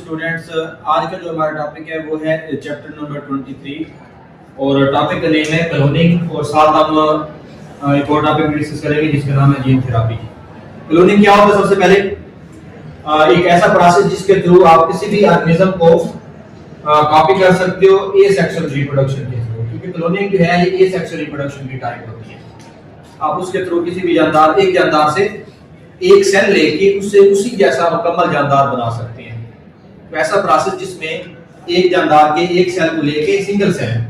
Students, आज का जो हमारा टॉपिक है वो है चैप्टर नंबर 23 और टॉपिक का नेम है क्लोनिंग। और साथ हम एक और टॉपिक डिस्कस करेंगे जिसका नाम है जीन थेरेपी। क्लोनिंग क्या होता है? सबसे पहले एक ऐसा प्रोसेस जिसके थ्रू आप किसी भी ऑर्गेनिज्म को कॉपी कर सकते हो एसेक्सुअल रिप्रोडक्शन के थ्रू, क्योंकि क्लोनिंग जो है ये एसेक्सुअल रिप्रोडक्शन की टाइप होती है। आप उसके थ्रू किसी भी जानदार से एक सेल लेके उससे उसी जैसा मुकम्मल जानदार बना सकते हैं। तो ऐसा प्रोसेस जिसमें एक जानदार के एक सेल को लेके सिंगल सेल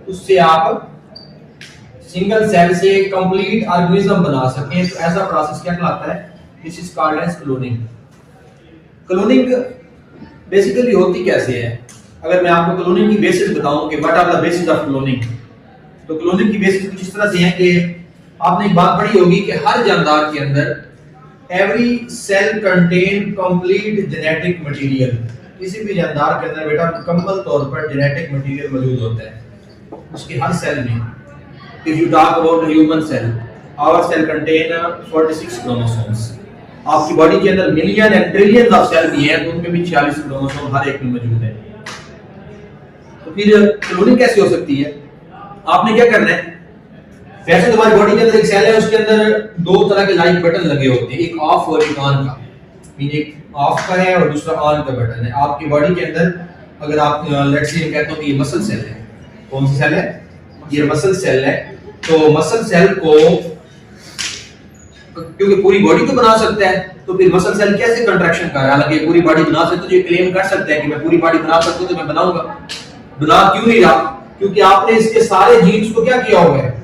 उससे आप सिंगल सेल से कंप्लीट ऑर्गेनिज्म बना सकें, तो ऐसा प्रोसेस क्या कहलाता है? This is called as cloning. Cloning basically होती कैसे है? अगर मैं आपको क्लोनिंग की बेसिस बताऊं कि what are the basis of cloning, तो क्लोनिंग की बेसिस कुछ इस तरह से है कि आपने एक बात पढ़ी होगी कि हर जानदार के अंदर every cell contain complete genetic material. किसी भी जानदार के अंदर बेटा मुकम्मल तौर पर जेनेटिक मटेरियल मौजूद होता है उसके हर सेल में। If you talk about human cell, our cell contain 46 chromosomes. आपकी बॉडी के अंदर million and trillions of cell भी हैं, तो उनमें भी 46 क्रोमोसोम हर एक में मौजूद है। तो फिर क्लोनिंग कैसे हो सकती है? आपने क्या करना है? वैसे तुम्हारी बॉडी के अंदर एक सेल है, उसके अंदर दो तरह के लाइट बटन लगे होते हैं, एक ऑफ और एक ऑन का। मीन एक ऑफ का है और दूसरा ऑन का बटन है। आपकी बॉडी के अंदर अगर आप लेट्स से कहते हो कि ये मसल सेल है, कौन सी सेल है? ये मसल सेल है। तो मसल सेल को क्योंकि पूरी बॉडी तो बना सकता है, तो फिर मसल सेल कैसे कंट्रैक्शन कर रहा है? हालांकि पूरी बॉडी बना सकते हो, तो ये क्लेम कर सकता है कि मैं पूरी बॉडी बना सकता हूं, तो मैं बनाऊंगा। बना क्यों नहीं रहा? क्योंकि आपने इसके सारे जीन्स को क्या किया हुआ है?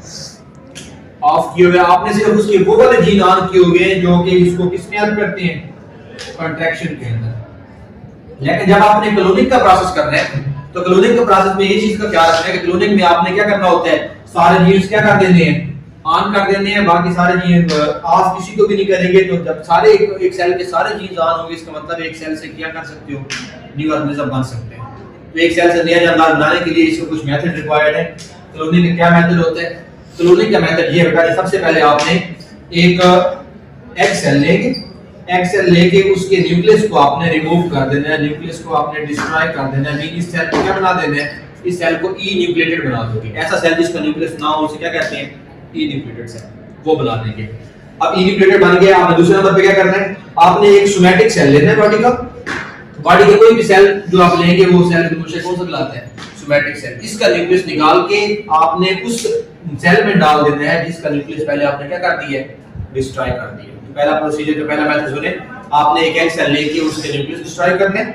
ऑफ किए हुए। आपने सिर्फ उसके वो वाले जीन ऑन किए हुए हैं जो कि इसको किसमें हेल्प करते हैं? कंट्रैक्शन के अंदर। लेकिन जब आपने क्लोनिंग का प्रोसेस करना है, तो क्लोनिंग के प्रोसेस में ये चीज का ख्याल रखना है कि क्लोनिंग में आपने क्या करना होता है? सारे जीन्स क्या कर देने हैं? ऑन कर देने हैं, बाकी सारे जीन ऑफ किसी को भी नहीं करेंगे। तो जब सारे एक सेल के सारे जीन्स ऑन होंगे, इसका मतलब एक सेल से क्या कर सकते हो? न्यू ऑर्गेनिज्म बन सकते हैं। तो एक सेल से नया जानदार बनाने के लिए इसको कुछ मेथड रिक्वायर्ड है। क्लोनिंग का क्या मेथड होता है? क्लोनिंग का मेथड ये है, सबसे पहले आपने एक एग सेल लेंगे, एग सेल लेके उसके न्यूक्लियस को आपने रिमूव कर देना है, न्यूक्लियस को आपने डिस्ट्रॉय कर देना है। इस सेल को क्या बना देना है? इस सेल को ई न्यूक्लिएटेड बना दोगे। ऐसा सेल जिसका न्यूक्लियस ना हो उसे क्या कहते हैं? ई न्यूक्लिएटेड सेल, वो बना देंगे। अब ई न्यूक्लिएटेड बन गया, आपने दूसरे नंबर पे क्या करना है? आपने एक सोमैटिक सेल लेना है बॉडी का। बॉडी के कोई भी सेल जो आप लेंगे वो सेल हमेशा कौन सा कहलाता है? Somatic cell. इसका न्यूक्लियस निकाल के आपने उस सेल में डाल देना है जिसका न्यूक्लियस पहले आपने क्या कर दिया है? डिस्ट्रॉय कर दिया। तो पहला प्रोसीजर, जो पहला मेथड सुने, आपने एक एग सेल लेके उसके न्यूक्लियस डिस्ट्रॉय करना है।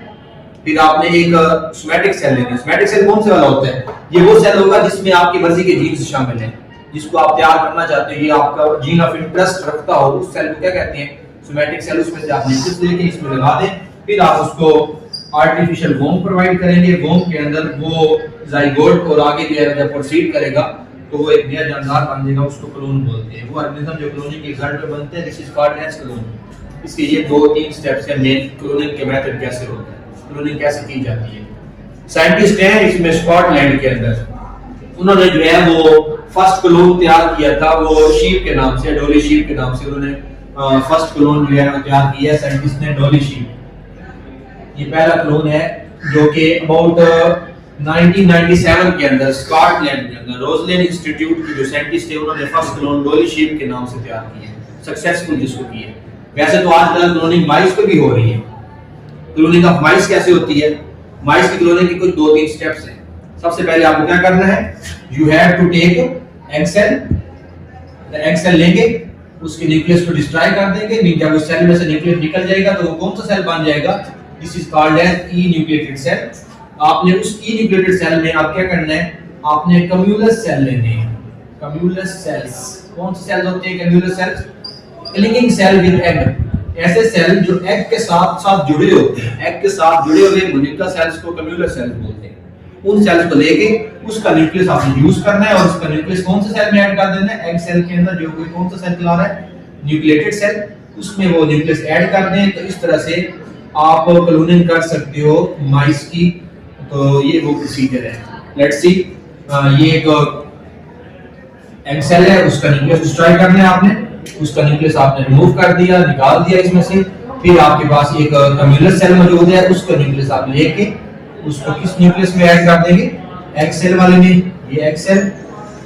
फिर आपने एक सोमैटिक सेल लेना है। सोमैटिक सेल कौन से वाला होता है? ये वो सेल होगा जिसमें आपकी मर्जी के जीन्स शामिल हैं, जिसको आप तैयार करना चाहते हो, ये आपका जीन ऑफ इंटरेस्ट रखता हो, उस सेल को क्या कहते हैं? Somatic cell. उसमें से आप न्यूक्लियस लेके इसमें लगा दें, फिर आप उसको आर्टिफिशियल वोम प्रोवाइड करेंगे। वोम के अंदर वो जाइगोट और आगे जो है जब प्रोसीड करेगा तो वो एक नया जानदार बन जाएगा, उसको क्लोन बोलते हैं। वो ऑर्गेनिज्म जो क्लोनिंग के रिजल्ट में बनते हैं, this is called as clone. इसके ये 2-3 स्टेप्स हैं मेन क्लोनिंग के मेथड कैसे होता है, क्लोनिंग कैसे की जाती है। साइंटिस्ट हैं इसमें स्कॉटलैंड के अंदर, उन्होंने जो है वो फर्स्ट क्लोन तैयार किया था, वो शीप के नाम से, डॉली शीप के नाम से उन्होंने फर्स्ट क्लोन जो है तैयार किया है साइंटिस्ट ने, डॉली शीप। ये पहला क्लोन है जो कि अबाउट 1997 के अंदर स्कॉटलैंड के अंदर रोजलेन इंस्टीट्यूट की जो साइंटिस्ट है उन्होंने फर्स्ट क्लोन डॉली शीप के नाम से तैयार किया है, सक्सेसफुल जिसको की है। वैसे तो आजकल क्लोनिंग माइस पे भी हो रही है। क्लोनिंग ऑफ माइस कैसे होती है? माइस की क्लोनिंग की कुछ 2-3 स्टेप्स हैं। सबसे पहले आपको क्या करना है? You have to take egg cell. The egg cell लेंगे, उसके न्यूक्लियस को डिस्ट्रॉय कर देंगे। जब उस सेल में से न्यूक्लियस निकल जाएगा तो वो कौन सा सेल बन जाएगा? This is called as enucleated cell. आपने उस ई न्यूक्लिएटेड सेल में आप क्या करना है? आपने कम्यूलस सेल लेने हैं। कम्यूलस सेल्स कौन से सेल्स होते हैं? Cumulus cells clinging cell with egg. ऐसे सेल जो एग के साथ साथ जुड़े होते हैं, एग के साथ जुड़े हुए मोनिका सेल्स को कम्यूलस सेल्स बोलते हैं। उन सेल्स को लेके उसका न्यूक्लियस आपने यूज करना है और उसका न्यूक्लियस कौन से सेल में ऐड कर देना है? एग सेल के अंदर जो कोई कौन सा सेल चला रहा है? न्यूक्लिएटेड सेल, उसमें वो न्यूक्लियस ऐड कर दें। तो इस तरह से आप क्लोनिंग कर सकते हो माइस की। तो ये वो प्रोसीजर है। लेट्स सी, ये एक एग सेल है, उसका न्यूक्लियस डिस्ट्रॉय करना है आपने, उसका न्यूक्लियस आपने रिमूव कर दिया, निकाल दिया इसमें से। फिर आपके पास एक कम्युलर सेल मौजूद है, उसका न्यूक्लियस आप लेके उसको किस न्यूक्लियस में ऐड कर देंगे, एक्स सेल वाले में। ये एक्स सेल,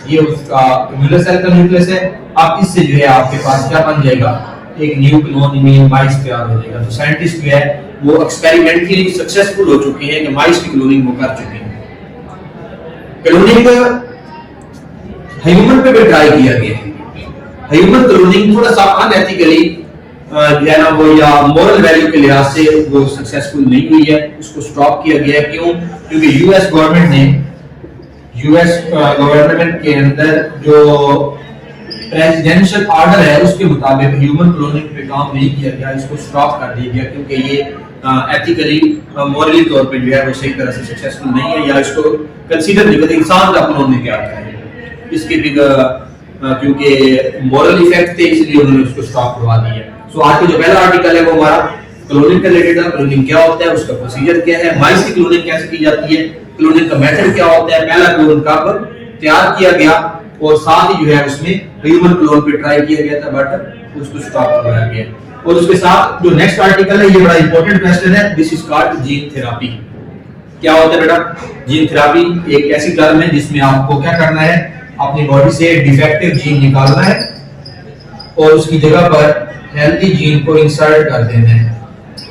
ये उसका कम्युलर सेल का न्यूक्लियस है। अब इससे जो है आपके पास क्या बन जाएगा, एक न्यू क्लोन माइस तैयार हो जाएगा। तो साइंटिस्ट जो है वो एक्सपेरिमेंटली सक्सेसफुल हो चुके हैं कि माइस की क्लोनिंग वो कर चुके हैं। क्लोनिंग ह्यूमन पे भी ट्राई किया गया है। ह्यूमन क्लोनिंग थोड़ा सा अनएथिकली जो है ना वो या मोरल वैल्यू के लिहाज से वो सक्सेसफुल नहीं हुई है, उसको स्टॉप किया गया है। क्यों? क्योंकि यूएस गवर्नमेंट के अंदर जो प्रेसिडेंशियल ऑर्डर है उसके मुताबिक ह्यूमन क्लोनिंग पे काम नहीं किया गया, इसको स्टॉप कर दिया गया क्योंकि ये एथिकली मॉरली तौर पे जो है वो सही तरह से सक्सेसफुल नहीं है, या इसको कंसीडर नहीं करते इंसान का क्लोन नहीं क्या है इसके भी क्योंकि मॉरल इफेक्ट थे, इसलिए उन्होंने उसको स्टॉप करवा दिया। सो आज का जो पहला आर्टिकल है वो हमारा क्लोनिंग का रिलेटेड है। क्लोनिंग क्या होता है, उसका प्रोसीजर क्या है, माइस की क्लोनिंग कैसे की जाती है, क्लोनिंग का मेथड क्या होता है, पहला क्लोन कब तैयार किया गया, और साथ ही जो है उसमें ह्यूमन क्लोन पे ट्राई किया गया था बट उसको स्टॉप करवाया गया। और उसके साथ जो नेक्स्ट आर्टिकल है ये बड़ा इंपॉर्टेंट क्वेश्चन है, this is called gene therapy. क्या होता है बेटा, जीन थेरेपी एक ऐसी टर्म है जिसमें आपको क्या करना है, अपनी बॉडी से डिफेक्टिव जीन निकालना है और उसकी जगह पर हेल्दी जीन को इंसर्ट कर देना है।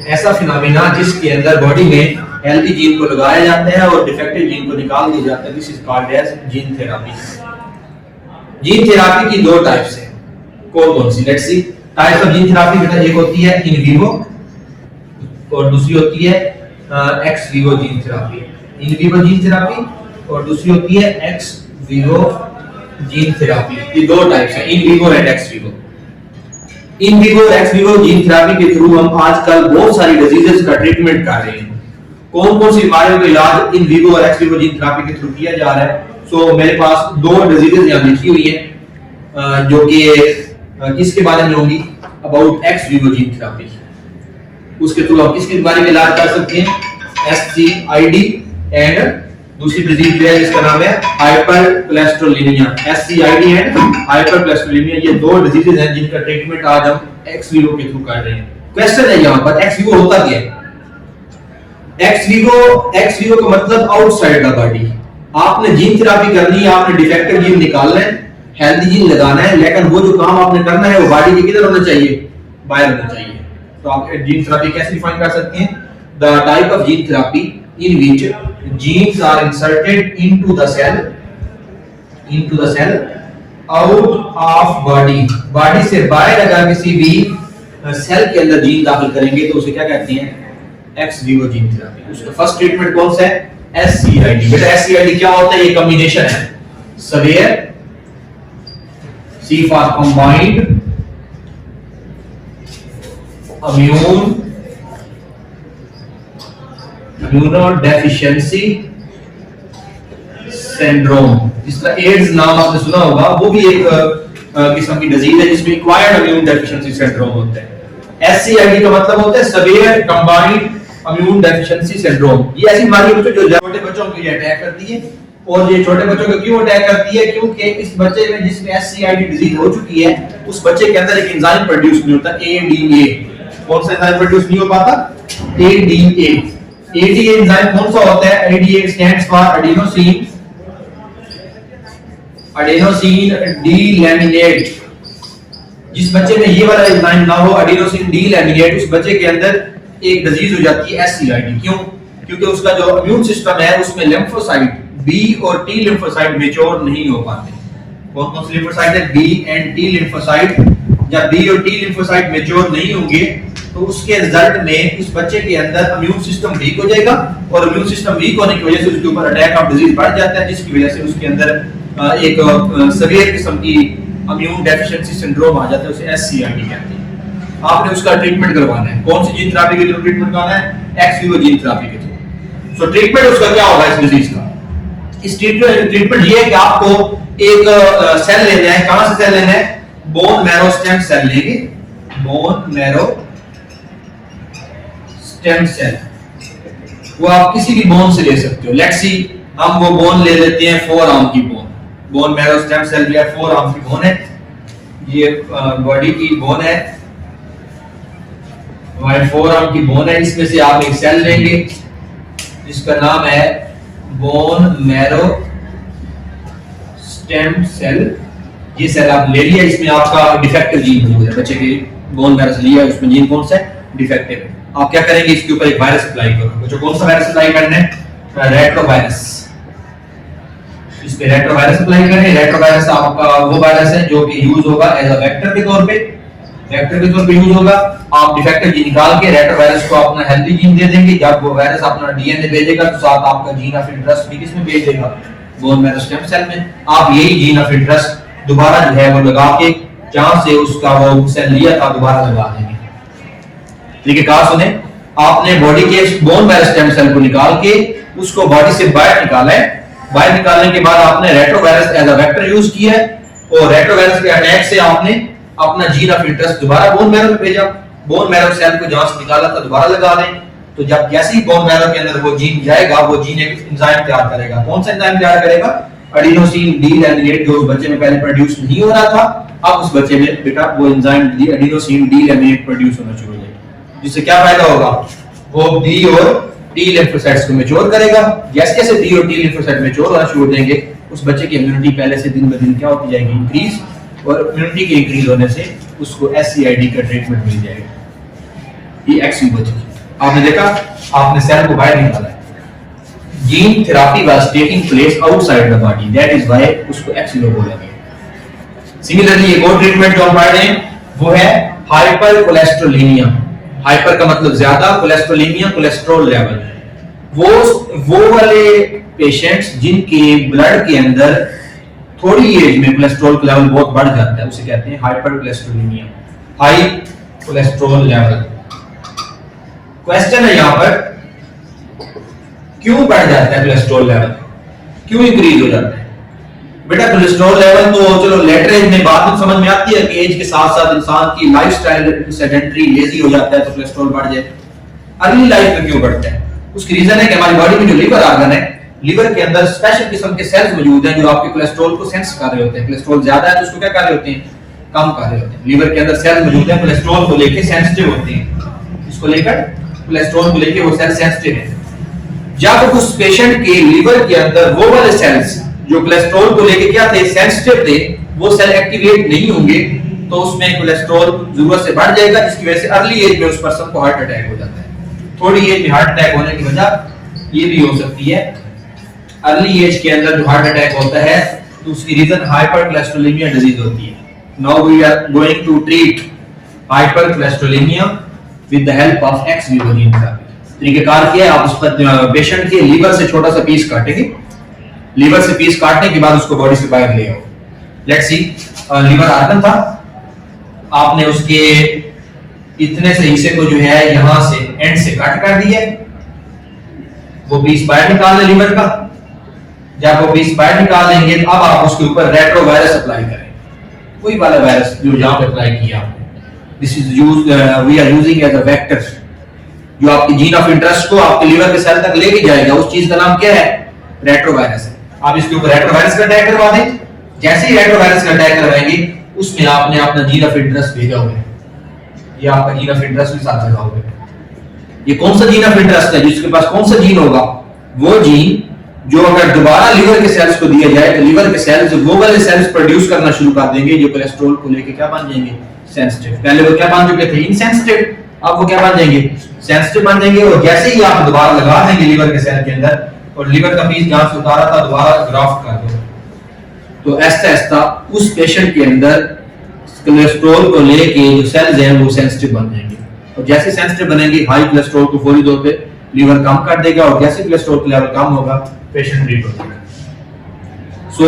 ऐसा फिनोमेना जिसके अंदर बॉडी में हेल्दी जीन को लगाया जाता है और डिफेक्टिव जीन को निकाल दिया जाता है, this is called as gene therapy. Gene therapy की दो टाइप्स हैं, कौन कौन सी, let's see. Types of gene therapy बेटा, एक होती है इन विवो और दूसरी होती है x vivo gene therapy. In vivo gene therapy और दूसरी होती है एक्स विवो जीन थेरेपी। ये दो टाइप्स हैं, in vivo and x Vivo. In vivo और एक्स विवो जीन थेरेपी के थ्रू हम आजकल बहुत सारी डिजीजेस का ट्रीटमेंट कर रहे हैं। कौन कौन सी बीमारियों का इलाज इन विवो और एक्स विवो जीन थेरेपी के थ्रू किया जा रहा है। सो मेरे पास दो डिजीजेस यहाँ लिखी हुई है जो कि किसके बारे में होंगी, about x vivo gene therapy. उसके थ्रू हम किसके बारे में इलाज कर सकते हैं, SCID एंड दूसरी डिजीज जो है जिसका नाम है हाइपर कोलेस्ट्रोलिनिया। SCID एंड हाइपर कोलेस्ट्रोलिनिया, ये दो डिजीजेस हैं जिनका ट्रीटमेंट आज हम एक्स विवो के थ्रू कर रहे हैं। क्वेश्चन है यहाँ पर एक्स विवो होता क्या है। एक्स विवो का मतलब आउटसाइड द बॉडी। आपने जीन थेरेपी करनी है, आपने डिफेक्टिव जीन निकालना है, हेल्दी जीन लगाना है, लेकिन वो जो काम आपने करना है वो बॉडी के किधर होना चाहिए, बाहर होना चाहिए। तो आप जीन थेरेपी कैसे डिफाइन कर सकते हैं, the type of gene therapy in which genes are inserted into the cell out of body से बाहर अगर किसी भी सेल के अंदर जीन दाखिल करेंगे तो उसे क्या कहते हैं, एक्स विवो जीन थेरेपी। उसका फर्स्ट ट्रीटमेंट कौन सा है, SCID। बेटा SCID क्या होता है, ये कॉम्बिनेशन है, severe, C for combined immunodeficiency syndrome, जिसका एड्स नाम आपने सुना होगा, वो भी एक किस्म की डिजीज है जिसमें एक्वायर्ड इम्यून डेफिशिएंसी सिंड्रोम होता है। SCID का मतलब होता है severe combined immune deficiency syndrome. ये ऐसी बीमारी है जो छोटे बच्चों को ये अटैक करती है। और ये छोटे बच्चों को क्यों अटैक करती है, क्योंकि इस बच्चे में जिसमें SCID डिजीज हो चुकी है उस बच्चे के अंदर एक एंजाइम प्रोड्यूस नहीं होता, ADA। कौन सा एंजाइम प्रोड्यूस नहीं हो पाता, ADA। ADA एंजाइम कौन सा होता है, ADA स्टैंड्स फॉर एडेनोसिन डीलैमिनेट। जिस बच्चे में ये वाला एंजाइम ना हो, एडेनोसिन डीलैमिनेट, उस बच्चे के अंदर एक डिजीज हो जाती है SCID। क्यों? क्योंकि उसका जो इम्यून सिस्टम है उसमें लिम्फोसाइट B और T लिम्फोसाइट मैच्योर नहीं हो पाते। कौन कौन से लिम्फोसाइट है, B एंड T लिम्फोसाइट। जब B और T लिम्फोसाइट मैच्योर नहीं होंगे तो उसके रिजल्ट में इस बच्चे के अंदर इम्यून सिस्टम वीक हो जाएगा और इम्यून सिस्टम वीक होने की वजह से उसके ऊपर अटैक ऑफ डिजीज बढ़ जाता है, जिसकी वजह से उसके अंदर एक सीवियर किस्म की इम्यून डेफिशिएंसी सिंड्रोम आ जाता है, उसे SCID कहते हैं। आपने उसका ट्रीटमेंट करवाना है, कौन सी जीन थेरेपी के थ्रू ट्रीटमेंट करवाना है, एक्स विवो जीन थेरेपी के थ्रू। सो ट्रीटमेंट उसका क्या होगा इस डिजीज का, इस ट्रीटमेंट ये है कि आपको एक सेल लेना है। कहां से सेल लेना है, बोन मैरो स्टेम सेल लेंगे, बोन मैरो स्टेम सेल। वो आप किसी भी बोन से ले सकते हो। लेट्स सी हम वो बोन ले लेते हैं फोर आर्म की बोन मैरो स्टेम सेल भी फोर आर्म की बोन है, ये बॉडी की बोन है हमारे फोरआर्म की बोन है, इसमें से आप एक सेल लेंगे जिसका नाम है बोन मैरो स्टेम सेल। ये सेल आप ले लिया, इसमें आपका डिफेक्टिव जीन मौजूद है, बच्चे के बोन मैरो से लिया, उसमें जीन कौन सा है? डिफेक्टिव है। आप क्या करेंगे, इसके ऊपर एक वायरस अप्लाई करोगे। बच्चों कौन सा वायरस अप्लाई करना है? रेट्रोवायरस। इस पे रेट्रोवायरस अप्लाई करें। रेट्रोवायरस आपका वो वायरस है जो कि यूज होगा एज अ वेक्टर के तौर पे, वेक्टर के तौर पे यूज होगा। आप डिफेक्टिव जीन निकाल के रेट्रोवायरस को अपना हेल्दी जीन दे देंगे। जब वो वायरस अपना डीएनए भेजेगा तो साथ आपका जीन ऑफ इंटरेस्ट भी किसमें भेज देगा? बोन मैरो स्टेम सेल में। आप यही जीन ऑफ इंटरेस्ट दोबारा जो है वो लगा के जहां से उसका वो सेल लिया था दोबारा लगा देंगे। ठीक है, कहा सुने, आपने बॉडी के बोन मैरो स्टेम सेल को निकाल के उसको बॉडी से बाहर निकाला है। बाहर निकालने के बाद आपने retrovirus as a vector use किया है और रेट्रोवायरस के अटैक से आपने अपना जीन ऑफ इंटरेस्ट दोबारा बोन मैरो में भेजा। बोन मैरो सेल को जहां से निकाला था दोबारा लगा दें, तो जब जैसे ही बोन मैरो के अंदर वो जीन जाएगा, वो जीन एक एंजाइम तैयार करेगा। कौन सा एंजाइम तैयार करेगा? एडिनोसिन डीलैमिनेट, जो उस बच्चे में पहले प्रोड्यूस नहीं हो रहा था, अब उस बच्चे में बेटा वो एंजाइम एडिनोसिन डीलैमिनेट प्रोड्यूस होना शुरू हो जाएगा, जिससे क्या फायदा होगा? वो बी और टी लिम्फोसाइट्स को मैच्योर करेगा। जैसे जैसे बी और टी लिम्फोसाइट मैच्योर होना शुरू हो जाएंगे, उस बच्चे की इम्यूनिटी पहले से दिन ब दिन क्या होती जाएगी? इंक्रीज। और इम्यूनिटी के इंक्रीज होने से उसको एससीआईडी का ट्रीटमेंट मिल जाएगा। ये एक्स बच्चे आपने देखा, आपने सेल को बाहर निकाला है। Gene therapy was taking place outside the body, that is why उसको एक्स बोलेंगे। सिमिलरली एक और ट्रीटमेंट जो हम पढ़ रहे हैं वो है हाइपर कोलेस्ट्रोलिनिया। हाइपर का मतलब ज्यादा, कोलेस्ट्रोलिनिया कोलेस्ट्रॉल लेवल। वो वाले पेशेंट्स जिनके ब्लड के अंदर थोड़ी एज में कोलेस्ट्रॉल का लेवल बहुत बढ़ जाता है, उसे कहते हैं hypercholesterolemia, high cholesterol level. Question है यहां पर, क्यों बढ़ जाता है कोलेस्ट्रॉल लेवल, क्यों इंक्रीज हो जाता है? बेटा कोलेस्ट्रॉल लेवल तो चलो लेटर एज में बात समझ में आती है कि एज के साथ साथ इंसान की लाइफस्टाइल सेडेंटरी लेजी हो जाता है तो कोलेस्ट्रॉल बढ़ जाए। अर्ली लाइफ में क्यों बढ़ता है? उसकी रीजन है कि हमारी बॉडी में जो लिवर ऑर्गन है, लिवर के अंदर स्पेशल किस्म के सेल्स मौजूद हैं जो आपके कोलेस्ट्रॉल को सेंस कर रहे होते हैं। कोलेस्ट्रॉल ज्यादा है तो उसको क्या कर रहे होते हैं? कम कर रहे होते हैं। लिवर के अंदर सेल्स मौजूद हैं कोलेस्ट्रॉल को लेके सेंसिटिव होते हैं। इसको लेकर कोलेस्ट्रॉल को लेके वो सेल सेंसिटिव है। जब उस पेशेंट के लिवर के अंदर वो वाले सेल्स जो कोलेस्ट्रॉल को लेके क्या थे? सेंसिटिव थे, वो सेल एक्टिवेट नहीं होंगे तो उसमें कोलेस्ट्रॉल जरूरत से बढ़ जाएगा, जिसकी वजह से अर्ली एज में उस पर्सन को हार्ट अटैक हो जाता है। थोड़ी एज में हार्ट अटैक होने की वजह ये भी हो सकती है, अर्ली एज के अंदर जो हार्ट अटैक होता है तो उसकी रीजन हाइपर कोलेस्ट्रोलेमिया डिजीज होती है। Now we are going to treat hypercholesterolemia with the help of ex vivo gene therapy. तरीकेकार क्या है, आप उस पर पेशेंट के लीवर से छोटा सा पीस काटेंगे। लीवर से पीस काटने के बाद उसको बॉडी से बाहर ले आओ। लेट्स सी, लीवर आर्गन था, आपने उसके इतने से हिस्से को जो है यहां से एंड से कट कर दिया, वो पीस बाहर निकाल ले लीवर का। जब वो पीस बाहर निकाल लेंगे तो अब आप उसके ऊपर रेट्रोवायरस अप्लाई करें, कोई वाला वायरस जो यहां पे अप्लाई किया आपने। This is used, we are using as a vector, जो आपकी जीन ऑफ इंटरेस्ट को आपके लीवर के सेल तक लेके जाएगा। उस चीज का नाम क्या है? रेट्रोवायरस है। आप इसके ऊपर रेट्रोवायरस का अटैक करवा दें। जैसे ही रेट्रोवायरस का अटैक करवाएंगे उसमें आपने अपना जीन ऑफ इंटरेस्ट भेजा होगा, ये आपका जीन ऑफ इंटरेस्ट के साथ लगाओगे। ये कौन सा जीन ऑफ इंटरेस्ट है? जिसके पास कौन सा जीन होगा? वो जीन जो अगर दोबारा लिवर के सेल्स को दिया जाए तो लिवर के सेल्स वो वाले सेल्स प्रोड्यूस करना शुरू कर देंगे जो कोलेस्ट्रॉल को लेके क्या बन जाएंगे? सेंसिटिव। पहले वो क्या बन चुके थे? इनसेंसिटिव। अब वो क्या बन जाएंगे? सेंसिटिव बन जाएंगे। और जैसे ही आप दोबारा लगा देंगे लिवर के सेल के अंदर और लिवर का पीस जहां से उतारा था दोबारा ग्राफ्ट कर दो, तो ऐसा ऐसा उस पेशेंट के अंदर कोलेस्ट्रॉल को लेके जो सेल्स हैं वो सेंसिटिव बन जाएंगे। और जैसे सेंसिटिव बनेंगे हाई कोलेस्ट्रॉल को फौरी तौर पे लीवर कम कर देगा और जैसे कोलेस्ट्रॉल का लेवल कम होगा पेशेंट ट्रीट हो जाएगा। सो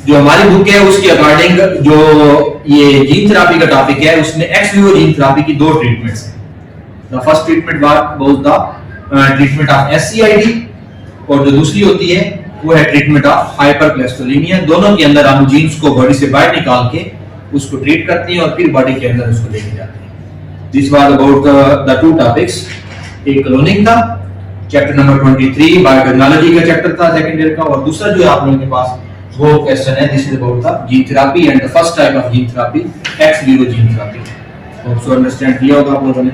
जो हमारी बुक है उसके अकॉर्डिंग जो ये जीन थेरेपी का टॉपिक है उसमें एक्स विवो जीन थेरेपी की दो ट्रीटमेंट्स हैं। The first treatment was the treatment of SCID और जो दूसरी होती है वो है ट्रीटमेंट ऑफ हाइपर कोलेस्ट्रोलेमिया। दोनों के अंदर हम जीन्स को बॉडी से बाहर निकाल के उसको ट्रीट करते हैं और फिर बॉडी के अंदर उसको लेके जाते हैं। This was about the two topics. एक क्लोनिंग था चैप्टर नंबर 23, बायोटेक्नोलॉजी का चैप्टर था सेकंड ईयर का, और दूसरा जो आप लोगों के पास वो क्वेश्चन है this is about the gene therapy and the first type of gene therapy x vivo gene therapy. Hope so understand किया होगा आप लोगों ने।